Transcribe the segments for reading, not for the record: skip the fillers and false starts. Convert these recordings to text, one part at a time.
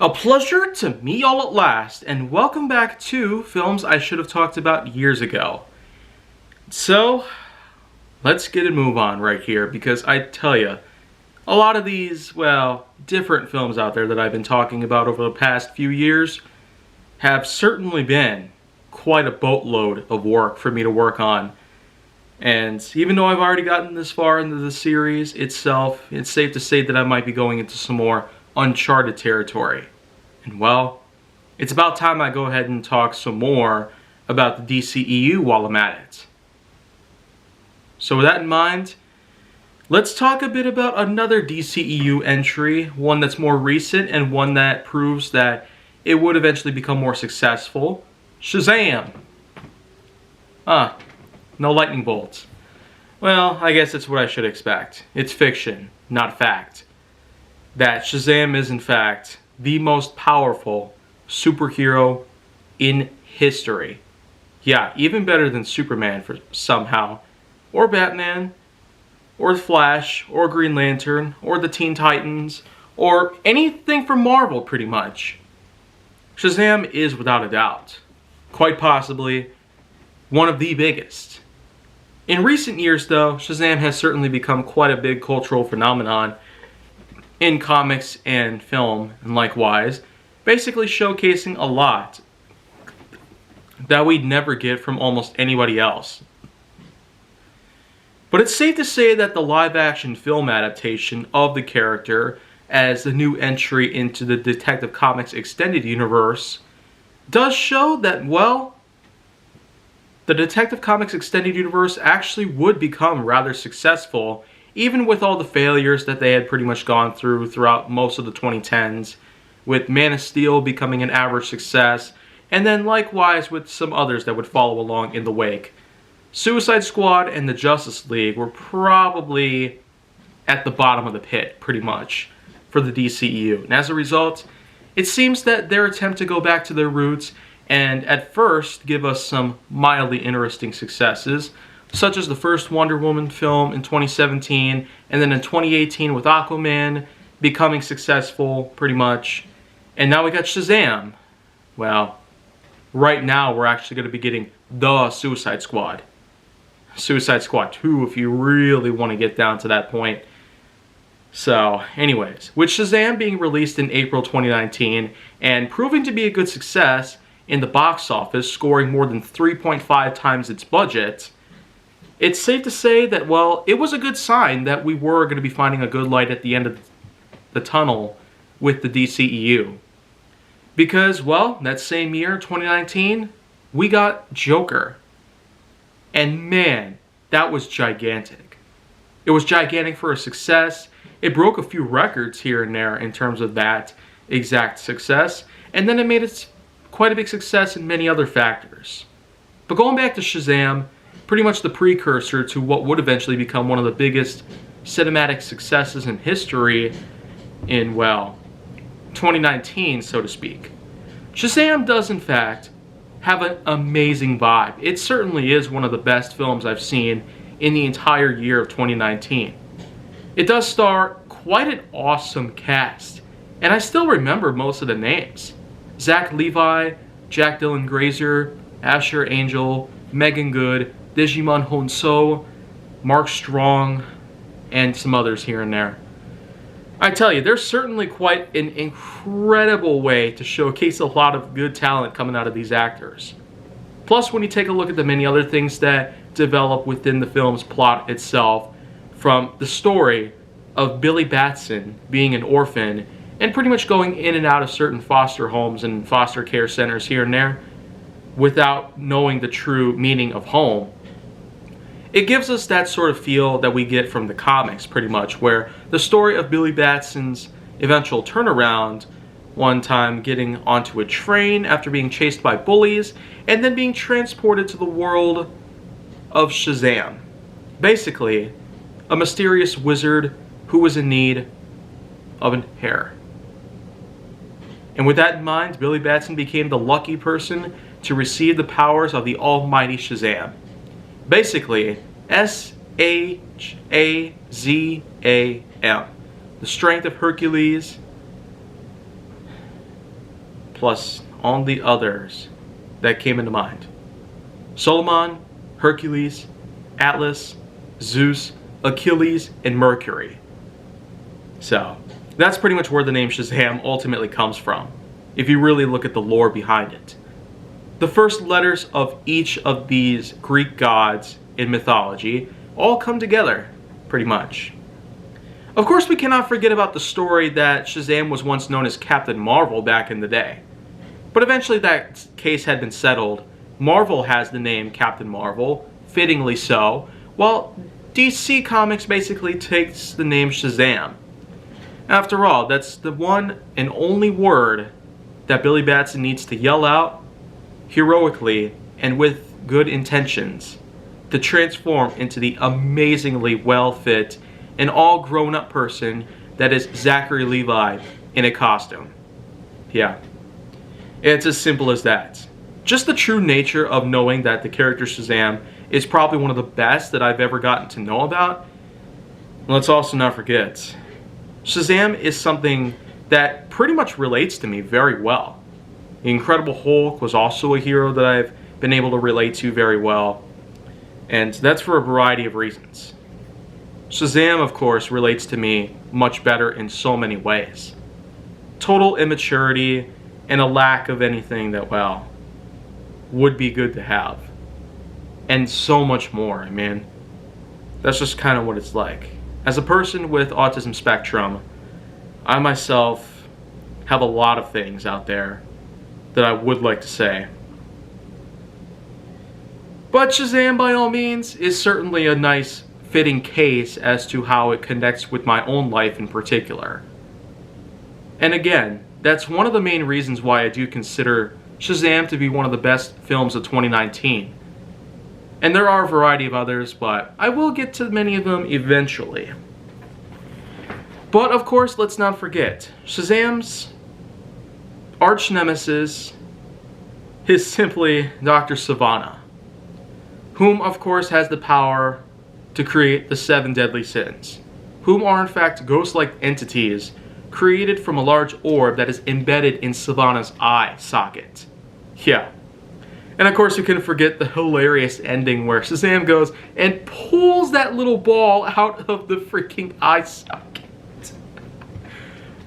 A pleasure to meet y'all at last, and welcome back to films I should have talked about years ago. So, let's get a move on right here, because I tell you, a lot of these, well, different films out there that I've been talking about over the past few years have certainly been quite a boatload of work for me to work on. And even though I've already gotten this far into the series itself, it's safe to say that I might be going into some more uncharted territory. And well, it's about time I go ahead and talk some more about the DCEU while I'm at it. So with that in mind, let's talk a bit about another DCEU entry, one that's more recent and one that proves that it would eventually become more successful. Shazam! No lightning bolts. Well, I guess it's what I should expect. It's fiction, not fact. That Shazam is in fact the most powerful superhero in history. Yeah, even better than Superman for somehow. Or Batman, or the Flash, or Green Lantern, or the Teen Titans, or anything from Marvel pretty much. Shazam is without a doubt, quite possibly, one of the biggest. In recent years though, Shazam has certainly become quite a big cultural phenomenon in comics and film, and likewise, basically showcasing a lot that we'd never get from almost anybody else. But it's safe to say that the live-action film adaptation of the character as the new entry into the Detective Comics extended universe does show that, well, the Detective Comics extended universe actually would become rather successful, even with all the failures that they had pretty much gone through throughout most of the 2010s, with Man of Steel becoming an average success, and then likewise with some others that would follow along in the wake. Suicide Squad and the Justice League were probably at the bottom of the pit, pretty much, for the DCEU. And as a result, it seems that their attempt to go back to their roots and at first give us some mildly interesting successes, such as the first Wonder Woman film in 2017, and then in 2018 with Aquaman becoming successful, pretty much. And now we got Shazam. Well, right now we're actually going to be getting the Suicide Squad. Suicide Squad 2, if you really want to get down to that point. So, anyways, with Shazam being released in April 2019 and proving to be a good success in the box office, scoring more than 3.5 times its budget, it's safe to say that, well, it was a good sign that we were going to be finding a good light at the end of the tunnel with the DCEU. Because, well, that same year, 2019, we got Joker. And man, that was gigantic. It was gigantic for a success. It broke a few records here and there in terms of that exact success. And then it made it quite a big success in many other factors. But going back to Shazam, pretty much the precursor to what would eventually become one of the biggest cinematic successes in history in, well, 2019, so to speak. Shazam does, in fact, have an amazing vibe. It certainly is one of the best films I've seen in the entire year of 2019. It does star quite an awesome cast, and I still remember most of the names. Zach Levi, Jack Dylan Grazer, Asher Angel, Megan Good, Digimon Honso, Mark Strong, and some others here and there. I tell you, there's certainly quite an incredible way to showcase a lot of good talent coming out of these actors. Plus, when you take a look at the many other things that develop within the film's plot itself, from the story of Billy Batson being an orphan and pretty much going in and out of certain foster homes and foster care centers here and there without knowing the true meaning of home, it gives us that sort of feel that we get from the comics, pretty much, where the story of Billy Batson's eventual turnaround, one time getting onto a train after being chased by bullies, and then being transported to the world of Shazam. Basically, a mysterious wizard who was in need of an heir. And with that in mind, Billy Batson became the lucky person to receive the powers of the almighty Shazam. Basically, S-H-A-Z-A-M. The strength of Hercules, plus all the others that came into mind. Solomon, Hercules, Atlas, Zeus, Achilles, and Mercury. So, that's pretty much where the name Shazam ultimately comes from, if you really look at the lore behind it. The first letters of each of these Greek gods in mythology all come together, pretty much. Of course, we cannot forget about the story that Shazam was once known as Captain Marvel back in the day. But eventually that case had been settled. Marvel has the name Captain Marvel, fittingly so, while DC Comics basically takes the name Shazam. After all, that's the one and only word that Billy Batson needs to yell out heroically and with good intentions to transform into the amazingly well-fit and all grown-up person that is Zachary Levi in a costume. Yeah, it's as simple as that. Just the true nature of knowing that the character Shazam is probably one of the best that I've ever gotten to know about. Let's also not forget, Shazam is something that pretty much relates to me very well. The Incredible Hulk was also a hero that I've been able to relate to very well, and that's for a variety of reasons. Shazam, of course, relates to me much better in so many ways. Total immaturity and a lack of anything that, well, would be good to have. And so much more, I mean. That's just kind of what it's like. As a person with autism spectrum, I myself have a lot of things out there that I would like to say. But Shazam, by all means, is certainly a nice fitting case as to how it connects with my own life in particular. And again, that's one of the main reasons why I do consider Shazam to be one of the best films of 2019. And there are a variety of others, but I will get to many of them eventually. But of course, let's not forget, Shazam's arch nemesis is simply Dr. Sivana, whom of course has the power to create the 7 deadly sins, whom are in fact ghost-like entities created from a large orb that is embedded in Sivana's eye socket. Yeah. And of course you can forget the hilarious ending where Shazam goes and pulls that little ball out of the freaking eye socket.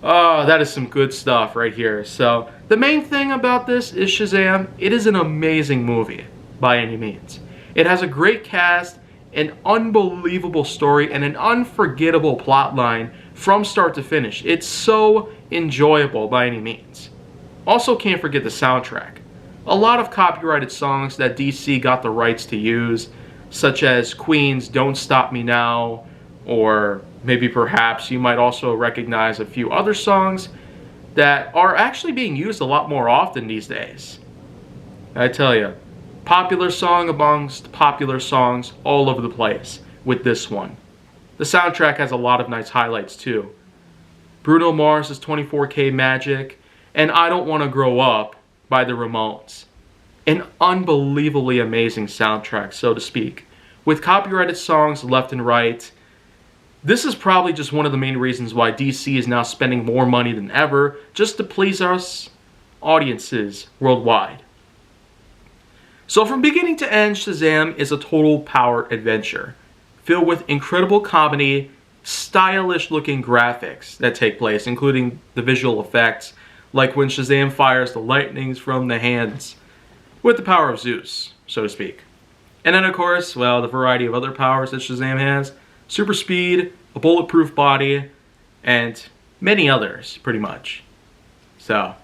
Oh, that is some good stuff right here. So, the main thing about this is Shazam, it is an amazing movie, by any means. It has a great cast, an unbelievable story, and an unforgettable plot line from start to finish. It's so enjoyable by any means. Also can't forget the soundtrack. A lot of copyrighted songs that DC got the rights to use, such as Queen's Don't Stop Me Now, or maybe perhaps you might also recognize a few other songs that are actually being used a lot more often these days. I tell you, popular song amongst popular songs all over the place with this one. The soundtrack has a lot of nice highlights too. Bruno Mars' 24K Magic and I Don't Want to Grow Up by the Ramones. An unbelievably amazing soundtrack, so to speak, with copyrighted songs left and right. This is probably just one of the main reasons why DC is now spending more money than ever just to please us audiences worldwide. So from beginning to end, Shazam is a total power adventure, filled with incredible comedy, stylish looking graphics that take place, including the visual effects, like when Shazam fires the lightnings from the hands with the power of Zeus, so to speak. And then of course, well, the variety of other powers that Shazam has, super speed, a bulletproof body, and many others, pretty much. So,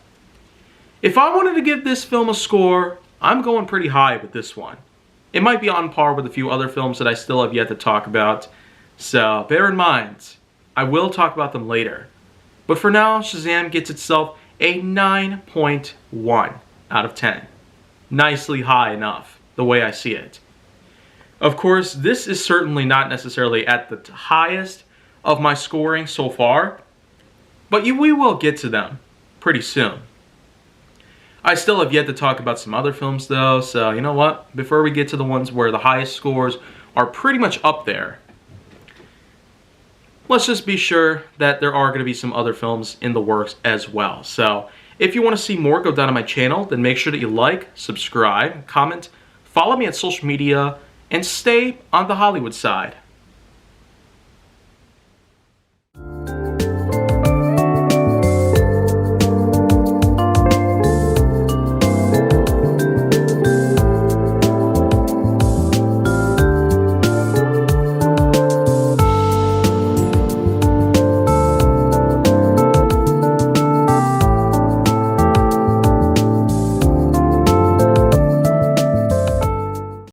if I wanted to give this film a score, I'm going pretty high with this one. It might be on par with a few other films that I still have yet to talk about, so bear in mind, I will talk about them later. But for now, Shazam gets itself a 9.1 out of 10. Nicely high enough, the way I see it. Of course, this is certainly not necessarily at the highest of my scoring so far, but we will get to them pretty soon. I still have yet to talk about some other films though, so you know what? Before we get to the ones where the highest scores are pretty much up there, let's just be sure that there are going to be some other films in the works as well. So, If you want to see more go down on my channel, then make sure that you like, subscribe, comment, follow me on social media, and stay on the Hollywood side.